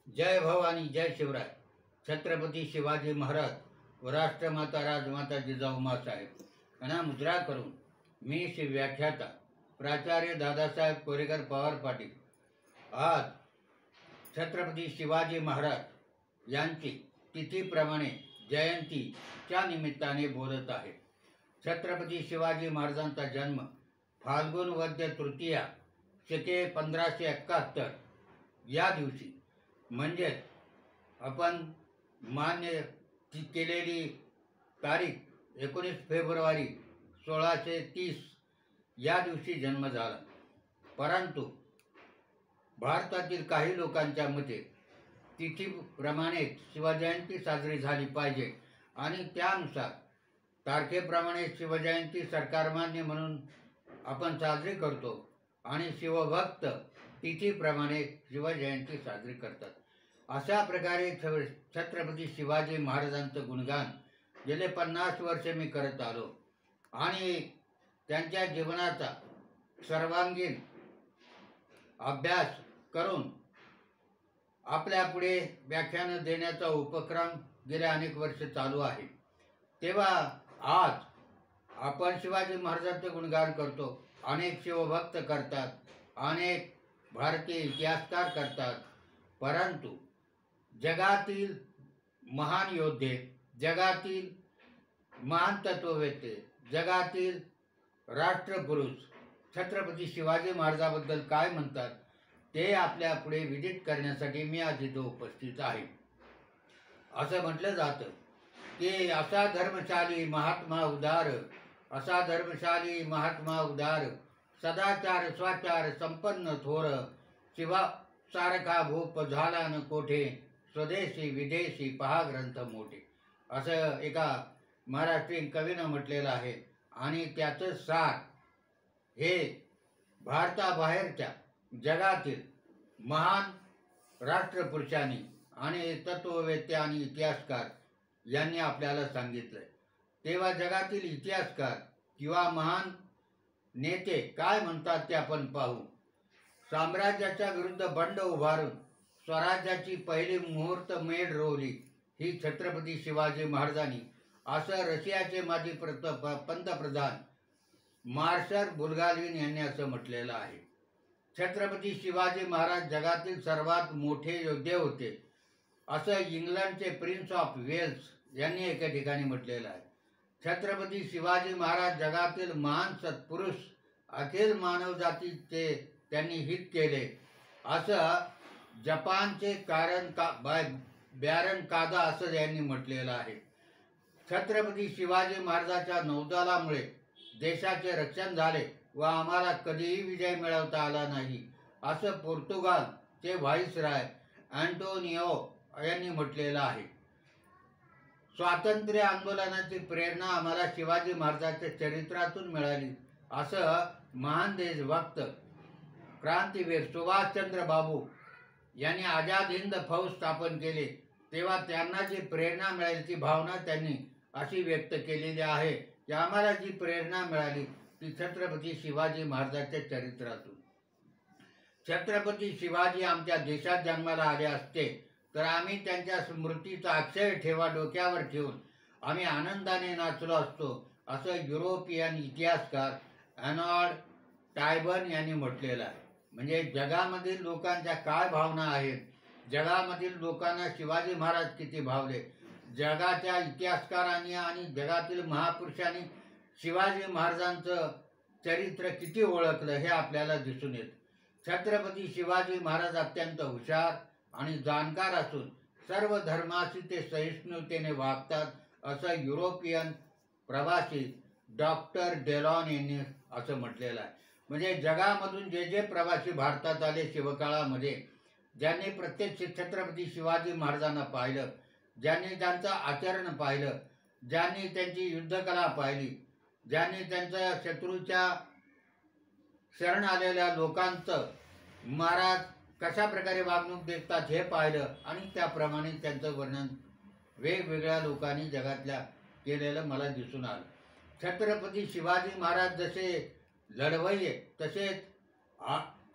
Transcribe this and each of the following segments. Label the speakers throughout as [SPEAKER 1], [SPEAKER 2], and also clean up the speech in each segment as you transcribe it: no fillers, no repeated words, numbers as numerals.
[SPEAKER 1] जय भवानी, जय शिवराय. छत्रपती शिवाजी महाराज व राष्ट्रमाता राजमाता जिजाऊ माँसाहेब यांना मुद्रा करून मी श्री व्याख्याता प्राचार्य दादासाहेब कोरेकर पवार पाटील आज छत्रपती शिवाजी महाराज यांची तिथीप्रमाणे जयंतीच्या निमित्ताने बोलत आहे. छत्रपती शिवाजी महाराजांचा जन्म फाल्गुन वद्य तृतीया शके 1571 या दिवशी म्हणजे आपण मान्य केलेली तारीख 19 फेब्रुवारी 1630 या दिवशी जन्म झाला. परंतु भारतातील काही लोकांच्या मते तिथीप्रमाणे शिवजयंती साजरी झाली पाहिजे आणि त्यानुसार तारखेप्रमाणे शिवजयंती सरकारमान्य म्हणून आपण साजरी करतो आणि शिवभक्त तिथीप्रमाणे शिवजयंती साजरी करतात. अशा प्रकारे छत्रपती शिवाजी महाराजांचं गुणगान गेले 50 वर्षे मी करत आलो आणि त्यांच्या जीवनाचा सर्वांगीण अभ्यास करून आपल्यापुढे व्याख्यानं देण्याचा उपक्रम गेल्या अनेक वर्ष चालू आहे. तेव्हा आज आपण शिवाजी महाराजांचं गुणगान करतो, अनेक शिवभक्त करतात, अनेक भारतीय इतिहासकार करतात. परंतु जगातील महान योद्धे, जगातील महान तत्ववेत्ते, जगातील राष्ट्रपुरुष छत्रपती शिवाजी महाराजांबद्दल काय म्हणतात ते आपल्या पुढे विदित करण्यासाठी मी आज इथे उपस्थित आहे. असं म्हटलं जातं की असा धर्मशाली महात्मा उदार, असा धर्मशाली महात्मा उदार, सदाचार स्वाचार संपन्न थोर, शिवा सारखा भूप झाला न कोठे, स्वदेशी विदेशी पहा ग्रंथ मोठे, असं एका महाराष्ट्रीयन कवीनं म्हटलेलं आहे. आणि त्याचं सार हे भारताबाहेरच्या जगातील महान राष्ट्रपुरुषांनी आणि तत्ववेत्ते आणि इतिहासकार यांनी आपल्याला सांगितलंय. तेव्हा जगातील इतिहासकार किंवा महान नेते काय म्हणतात ते आपण पाहू. साम्राज्याच्या विरुद्ध बंड उभारून स्वराज्याची पहिली मुहूर्त मेढ रोवली ही छत्रपती शिवाजी महाराजांनी, असं रशियाचे माजी पंतप्रधान मार्शल बुलगालिन यांनी असं म्हटलेलं आहे. छत्रपती शिवाजी महाराज जगातील सर्वात मोठे योद्धे होते असं इंग्लंडचे प्रिन्स ऑफ वेल्स यांनी एका ठिकाणी म्हटलेलं आहे. छत्रपती शिवाजी महाराज जगातील महान सत्पुरुष, अखिल मानवजातीचे त्यांनी हित केले असं जपानचे बॅरन कादा असं यांनी म्हटलेलं आहे. छत्रपती शिवाजी महाराजांच्या नौदलामुळे देशाचे रक्षण झाले व आम्हाला कधीही विजय मिळवता आला नाही असं पोर्तुगालचे व्हाईसराय अँटोनियो यांनी म्हटलेलं आहे. स्वातंत्र्य आंदोलनाची प्रेरणा आम्हाला शिवाजी महाराजांच्या चरित्रातून मिळाली असं महान देशभक्त क्रांतीवीर सुभाषचंद्र बाबू यांनी आझाद हिंद फौज स्थापन केले. तेव्हा त्यांना जी प्रेरणा मिळाली ती भावना त्यांनी अशी व्यक्त केलेली आहे की आम्हाला जी प्रेरणा मिळाली ती छत्रपती शिवाजी महाराजांच्या चरित्रातून. छत्रपती शिवाजी आमच्या देशात जन्माला आले असते तर आम्ही त्यांच्या स्मृतीचा अक्षय ठेवा डोक्यावर ठेवून आम्ही आनंदाने नाचलो असतो असं युरोपियन इतिहासकार अर्नॉल्ड टायबर्न यांनी म्हटलेलं आहे. म्हणजे जगामधील लोकांच्या काय भावना आहेत, जगामधील लोकांना शिवाजी महाराज किती भावले, जगाच्या इतिहासकारांनी आणि जगातील महापुरुषांनी शिवाजी महाराजांचं चरित्र किती ओळखलं हे आपल्याला दिसून येतं. छत्रपती शिवाजी महाराज अत्यंत हुशार आणि जाणकार असून सर्व धर्माशी ते सहिष्णुतेने वागतात असं युरोपियन प्रवासी डॉक्टर डेलॉन यांनी असं म्हटलेलं आहे. म्हणजे जगामधून जे जे प्रवासी भारतात आले शिवकाळामध्ये, ज्यांनी प्रत्येक छत्रपती शिवाजी महाराजांना पाहिलं, ज्यांनी त्यांचं आचरण पाहिलं, ज्यांनी त्यांची युद्धकला पाहिली, ज्यांनी त्यांच्या शत्रूच्या शरण आलेल्या लोकांचं महाराज कशा प्रकारे वागणूक देतात हे पाहिलं आणि त्याप्रमाणे त्यांचं वर्णन वेगवेगळ्या लोकांनी जगातल्या केलेलं मला दिसून आलं. छत्रपती शिवाजी महाराज जसे लढवय्ये तसेच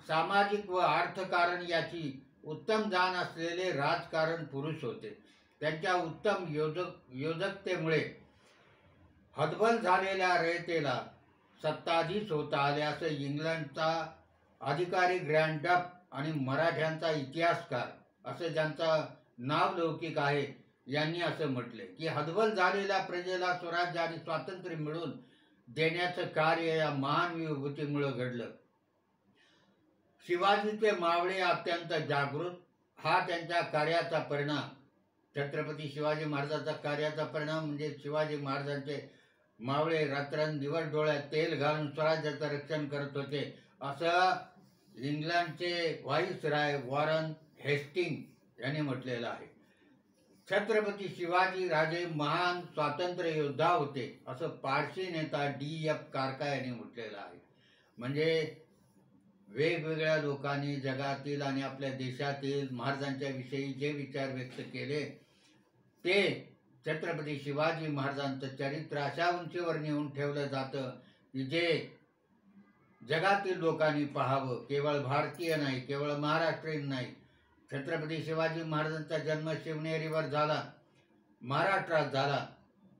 [SPEAKER 1] सामाजिक व अर्थकारण याची उत्तम जाण असलेले राजकारण पुरुष होते. त्यांच्या उत्तम योजकतेमुळे हतबल झालेल्या रयतेला सत्ताधीश होता आले असं इंग्लंडचा अधिकारी ग्रँड डफ आणि मराठ्यांचा इतिहासकार असं ज्यांचा नावलौकिक आहे यांनी असं म्हटले की हतबल झालेल्या प्रजेला स्वराज्य आणि स्वातंत्र्य मिळवून देण्याचं कार्य या महान विभूतीमुळे घडलं. शिवाजीचे मावळे अत्यंत जागृत हा त्यांच्या कार्याचा परिणाम. छत्रपती शिवाजी महाराजांचा कार्याचा परिणाम म्हणजे शिवाजी महाराजांचे मावळे रात्रंदिवस डोळ्यात तेल घालून स्वराज्याचं रक्षण करत होते असं इंग्लंडचे व्हाईसराय वॉरन हेस्टिंग यांनी म्हटलेलं आहे. छत्रपती शिवाजी राजे महान स्वातंत्र्य योद्धा होते असं पारशी नेता D.F. कारका यांनी म्हटलेलं आहे. म्हणजे वेगवेगळ्या लोकांनी जगातील आणि आपल्या देशातील महाराजांच्या विषयी जे विचार व्यक्त केले ते छत्रपती शिवाजी महाराजांचं चरित्र अशा उंचीवर नेऊन ठेवलं जातं की जे जगातील लोकांनी पाहावं. केवळ भारतीय नाही, केवळ महाराष्ट्रीयन नाही. छत्रपती शिवाजी महाराजांचा जन्म शिवनेरीवर झाला, महाराष्ट्रात झाला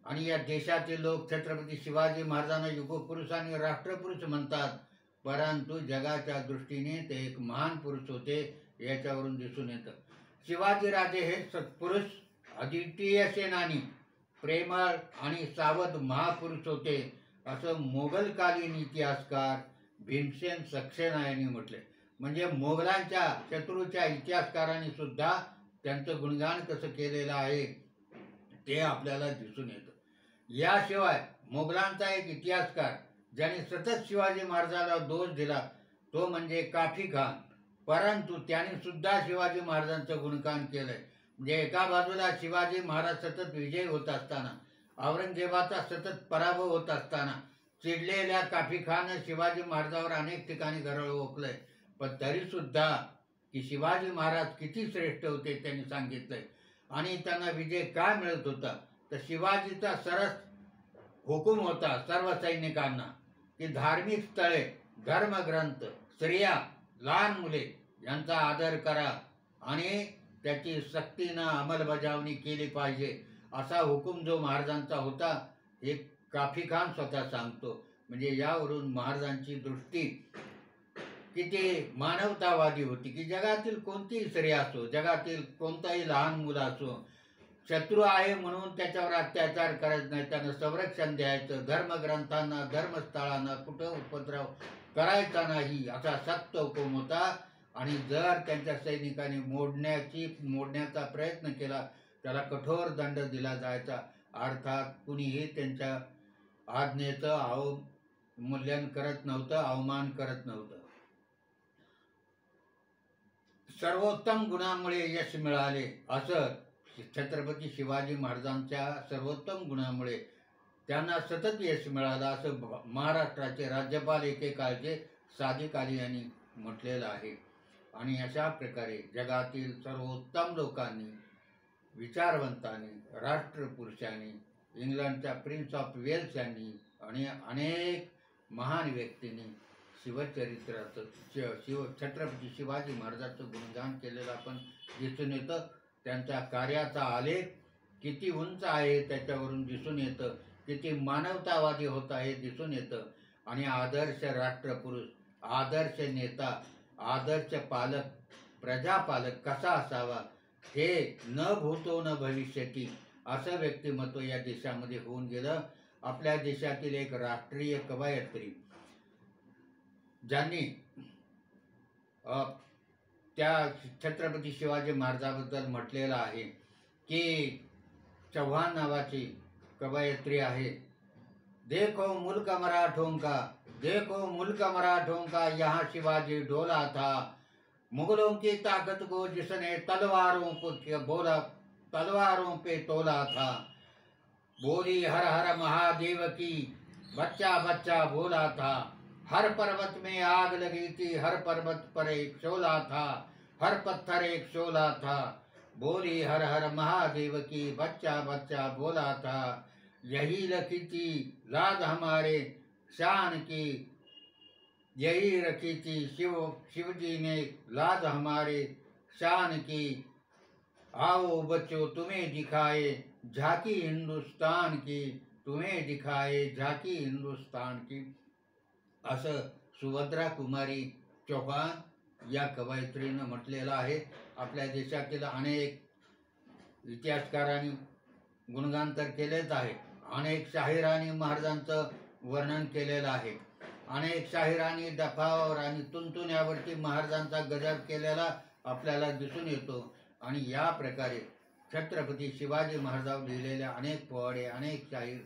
[SPEAKER 1] आणि या देशातील लोक छत्रपती शिवाजी महाराजांना युगपुरुष आणि राष्ट्रपुरुष म्हणतात. परंतु जगाच्या दृष्टीने ते एक महान पुरुष होते याच्यावरून दिसून येतं. शिवाजीराजे हे सत्पुरुष, अद्वितीय सेनानी, प्रेमळ आणि सावध महापुरुष होते असं मोगलकालीन इतिहासकार भीमसेन सक्सेना यांनी म्हटले. म्हणजे मोगलांच्या शत्रूच्या इतिहासकारांनी सुद्धा त्यांचं गुणगान कसं केलेलं आहे ते आपल्याला दिसून येतं. याशिवाय मोगलांचा एक इतिहासकार ज्याने सतत शिवाजी महाराजाला दोष दिला तो म्हणजे काफी खान. परंतु त्याने सुद्धा शिवाजी महाराजांचं गुणगान केलंय. म्हणजे एका बाजूला शिवाजी महाराज सतत विजय होत असताना, औरंगजेबाचा सतत पराभव होत असताना चिडलेल्या काफी खान शिवाजी महाराजांवर अनेक ठिकाणी गरळ ओकलंय. पण तरी सुद्धा की शिवाजी महाराज किती श्रेष्ठ होते त्यांनी सांगितलंय. आणि त्यांना विजय काय मिळत होता तर शिवाजीचा सरस हुकूम होता सर्व सैनिकांना की धार्मिक स्थळे, धर्मग्रंथ, स्त्रिया, लहान मुले यांचा आदर करा आणि त्याची सक्तीनं अंमलबजावणी केली पाहिजे असा हुकूम जो महाराजांचा होता हे काफी खान स्वतः सांगतो. म्हणजे यावरून महाराजांची दृष्टी किती मानवतावादी होती की जगातील कोणतीही स्त्री असो, जगातील कोणताही लहान मुलं असो, शत्रू आहे म्हणून त्याच्यावर अत्याचार करायचं नाही, त्यांना संरक्षण द्यायचं, धर्मग्रंथांना, धर्मस्थळांना कुठं उपद्रव करायचा नाही असा सक्त हुकूम होता. आणि जर त्यांच्या सैनिकांनी मोडण्याचा प्रयत्न केला त्याला कठोर दंड दिला जायचा. अर्थात कुणीही त्यांच्या आज्ञेचं अवमूल्यन करत नव्हतं, अवमान करत नव्हतं. सर्वोत्तम गुणामुळे यश मिळाले असं छत्रपती शिवाजी महाराजांच्या सर्वोत्तम गुणामुळे त्यांना सतत यश मिळालं असं महाराष्ट्राचे राज्यपाल एकेकाळचे सादिक अली यांनी म्हटलेलं आहे. आणि अशा प्रकारे जगातील सर्वोत्तम लोकांनी, विचारवंतांनी, राष्ट्रपुरुषांनी, इंग्लंडच्या प्रिन्स ऑफ वेल्स यांनी आणि अनेक महान व्यक्तींनी शिवचरित्राचं छत्रपती शिवाजी महाराजांचं गुणगान केलेलं आपण दिसून येतं. त्यांच्या कार्याचा आलेख किती उंच आहे त्याच्यावरून दिसून येतं, किती मानवतावादी होता हे दिसून येतं. आणि आदर्श राष्ट्रपुरुष, आदर्श नेता, आदर्श पालक, प्रजापालक कसा असावा हे न भूतो न भविष्यती असं व्यक्तिमत्व या देशामध्ये होऊन गेलं. आपल्या देशातील एक राष्ट्रीय कवयित्री ज्यांनी त्या छत्रपती शिवाजी महाराजांबद्दल म्हटलेलं आहे की चव्हाण नावाची कवयित्री आहे. देखो मुल्क मराठों का, देखो मुल्क मराठों का, यहाँ शिवाजी डोला था. मुगलों की ताकत को जिसने तलवारों पे तोला था. बोली हर हर महादेव की, बच्चा बच्चा बोला था. हर पर्वत में आग लगी थी, हर पर्वत पर एक शोला था, हर पत्थर एक शोला था. बोली हर हर महादेव की, बच्चा बच्चा बोला था. यही रखी थी लाज हमारे शान की, यही रखी थी शिव जी ने लाज हमारे शान की, आओ बच्चों तुम्हें दिखाए झाकी हिंदुस्तान की, तुम्हें दिखाए झाकी हिंदुस्तान की, असं सुभद्रा कुमारी चौहान या कवयित्रीनं म्हटलेलं आहे. आपल्या देशातील अनेक इतिहासकारांनी गुणगान तर केलेच आहे. अनेक शाहिरांनी महाराजांचं वर्णन केलेलं आहे. अनेक शाहिरांनी डफावर आणि तुंतुण्यावरती महाराजांचा गजर केलेला आपल्याला दिसून येतो. आणि या प्रकारे छत्रपती शिवाजी महाराजांवर लिहिलेल्या अनेक पोवाडे, अनेक शाहीर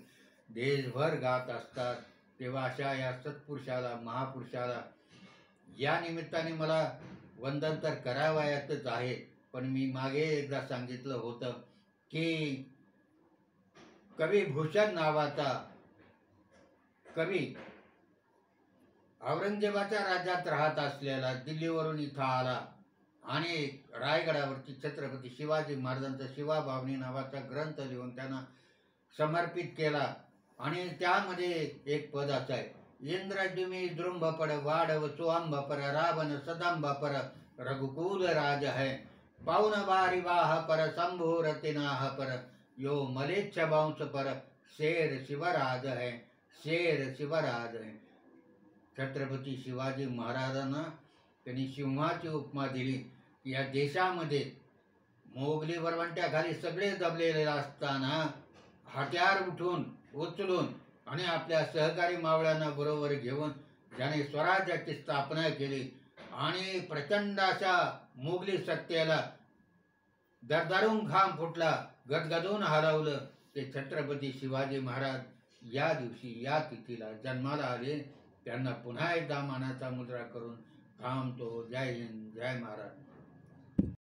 [SPEAKER 1] देशभर गात असतात. तेव्हा अशा या सत्पुरुषाला, महापुरुषाला या निमित्ताने मला वंदन तर करावयाचंच आहे. पण मी मागे एकदा सांगितलं होतं की कवी भूषण नावाचा कवी औरंगजेबाच्या राज्यात राहत असलेला दिल्लीवरून इथं आला आणि रायगडावरती छत्रपती शिवाजी महाराजांचा शिवाभावनी नावाचा ग्रंथ लिहून त्यांना समर्पित केला. आणि त्यामध्ये एक पद असं आहे, इंद्रद्युमी द्रुंभपड वाढव सुआंबपर, रावण सदांबपर रघुकुल राज है, पावन बारी वाह पर शंभूर तिनाह पर, यो मलेच्छ वंश पर शेर शिवराज है, शेर शिवराज है. छत्रपती शिवाजी महाराजांना त्यांनी सिंहाची उपमा दिली. या देशामध्ये मोगली वरवंट्याखाली सगळे दबलेले असताना हत्यार उचलून आणि आपल्या सहकारी मावळ्यांना बरोबर घेऊन ज्याने स्वराज्याची स्थापना केली आणि प्रचंड अशा मोगली सत्तेला दरदरून घाम फुटला, गदगदून हलवलं, ते छत्रपती शिवाजी महाराज या दिवशी या तिथीला जन्माला आले. त्यांना पुन्हा एकदा मानाचा मुद्रा करून थांबतो. जय हिंद, जय महाराज.